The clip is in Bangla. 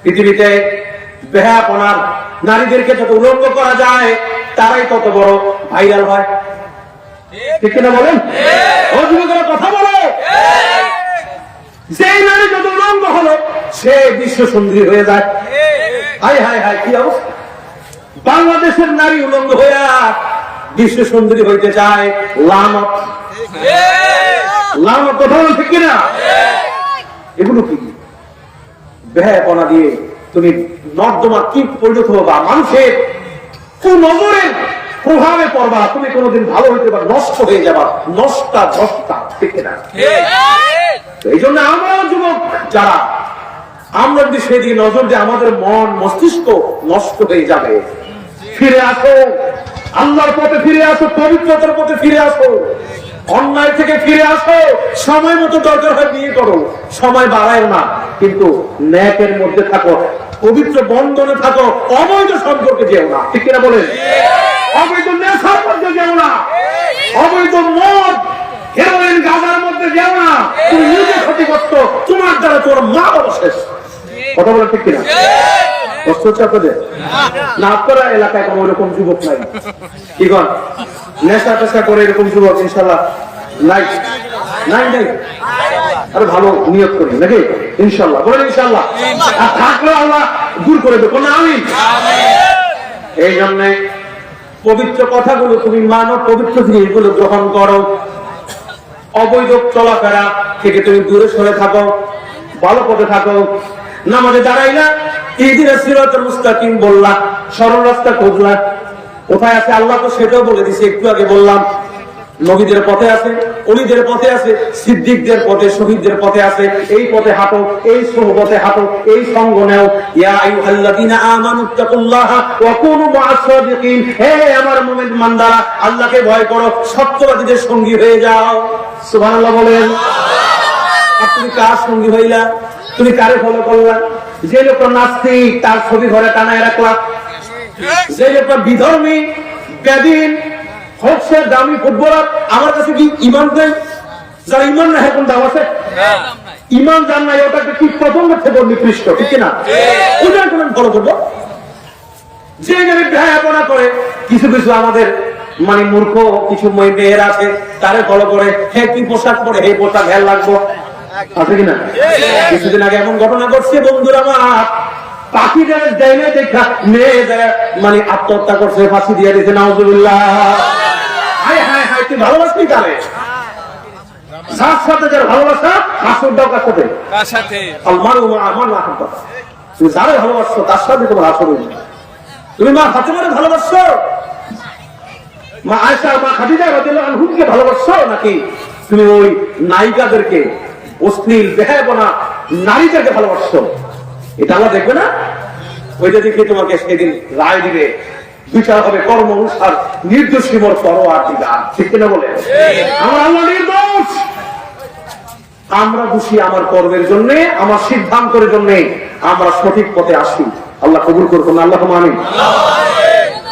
পৃথিবীতে বেহায়াপনার নারীদেরকে যত উলঙ্গ করা যায় তারাই তত বড় ভাইরাল হয়, ঠিক কিনা বলেন? ও যুবকেরা কথা বলো, যেই নারী যত উলঙ্গ হলো সে বিশ্ব সুন্দরী হয়ে যায়। হায় হায় হায়, কি অবস্থা! বাংলাদেশের নারী উলঙ্গ হইয়া বিশ্ব সুন্দরী হইতে চায়। লানত, লানত, কথা বলেন ঠিক কিনা? এগুলো কি বেহায়াপনা দিয়ে তুমি নর্দমা কি পরিণত হবা, মানুষের কুনজরের প্রভাবে পড়বা, তুমি কোনোদিন ভালো হইতে পারো, নষ্ট হয়ে যাবা, নষ্টা ধষ্টা, ঠিক না? এই জন্য আমরা যুবক যারা, আমরা যদি সেদিকে নজর দিয়ে আমাদের মন মস্তিষ্ক নষ্ট হয়ে যাবে। ফিরে আসো, আল্লাহর পথে ফিরে আসো, পবিত্রতার পথে ফিরে আসো, অন্যায় থেকে ফিরে আসো, সময় মতো দরকার হয় বিয়ে করো, সময় বাড়ায় না, কিন্তু ন্যাকের মধ্যে থাকো, পবিত্র বন্ধনে থাকো, অবৈধ সম্পর্কে যেও না, ঠিক কিনা বলেন? অবৈধ নেশার মধ্যে যেও না, অবৈধ মদ হেরোইন গাঁজার মধ্যে যেও না, তুমি নিজে ক্ষতিগ্রস্ত, তোমার দ্বারা তোমার মা বাবা শেষ। কথা বলে ঠিক কিনা? কষ্ট হচ্ছে আপনাদের না? আপনারা এলাকায় কোনো ওরকম যুবক নাই কি কন? নেশা টেশা করে এরকম যুবক ইনশাল্লাহ নাই, নাই নাই। আরে ভালো নিয়োগ করি নাকি? ইনশাল্লাহ বলেন ইনশাল্লাহ। আর থাকলে আল্লাহ দূর করে দেবো না, আমি। এই জন্যে পবিত্র কথাগুলো তুমি মানো, পবিত্র জিনিসগুলো গ্রহণ করো, অবৈধ চলাফেরা থেকে তুমি দূরে সরে থাকো, ভালো পথে থাকো। নামাজে দাঁড়াই না, ইহদিনাস সিরাতাল মুস্তাকিম বললা, সরল রাস্তা খুঁজলা, কোথায় আছে আল্লাহ তো সেটাও বলে দিছে, একটু আগে বললাম। নবীদের পথে আছে, ওলিদের পথে আছে, সিদ্দিকদের পথে, শহীদদের পথে আছে। এই পথে হাঁটো, এই সোহবতে হাঁটো, এই সঙ্গ নেও। ইয়া আইয়ুহাল্লাযীনা আমানুত্তাকুল্লাহা ওয়া কুনু মা'আস সাদিকিন, হে আমার মুমিন বান্দারা, আল্লাহকে ভয় করো, সত্যবাদীদের সঙ্গী হয়ে যাও। সুবহানাল্লাহ বলেন। আর তুমি কার সঙ্গী হইলা? তুমি কারে ফলো করলা? যে লোকটা নাস্তিক তার ছবি ঘরে টানায় রাখলা, যে লোকটা বিধর্মী বেদিন হচ্ছে দামি ফুটবলার, আমার কাছে কি ইমান নেই? যারা ইমান না এখন দাম আছে, ইমান জান নাই, ওটাকে কি প্রথম থেকে নিকৃষ্ট, ঠিক না? ওটা কোন ফলো করবো? যে ব্যয়াপনা করে কিছু কিছু আমাদের মানে মূর্খ কিছু মেয়েরা আছে, তারে ফলো করে, হে কি পোশাক পরে, হে পোশাক ভ্যাল লাগবো, আছে কিনা? কিছুদিন আগে এমন ঘটনা ঘটছে বন্ধুরা আমার, পাখি দেয় না দেখা মেয়ে মানে আত্মহত্যা করছে, ফাঁসি দিয়ে দিয়েছে, নাউজুবিল্লাহ। হায় হায় হায়, তুই ভালোবাসবি কারে? যার সাথে যার ভালোবাসা, হাসুরটাও কার সাথে? কার সাথে? আমার আমার না, তুমি যারে ভালোবাসছো তার সাথে তোমার হাসুর। তুমি মা ফাতেমারে ভালোবাসছো, মা আয়েশা, মা খাদিজা রাদিয়াল্লাহু আনহুকে ভালোবাসছো, নাকি তুমি ওই নায়িকাদেরকে, অশ্লীল বেহায়াপনা নারীদেরকে ভালোবাসছো? এটা আল্লাহ দেখবে না? ওইটা দেখে তোমাকে সেদিন রায় দিবে, বিচার হবে কর্ম অনুসার, নির্দোষী মোর পরোয়ার দিগার, ঠিক কিনা বলে? আমার আল্লাহ নির্দোষ, আমরা দোষী আমার কর্মের জন্য, আমার সিদ্ধান্তের জন্য আমরা সঠিক পথে আসি। আল্লাহ কবুল করুন, আল্লাহুম্মা আমিন।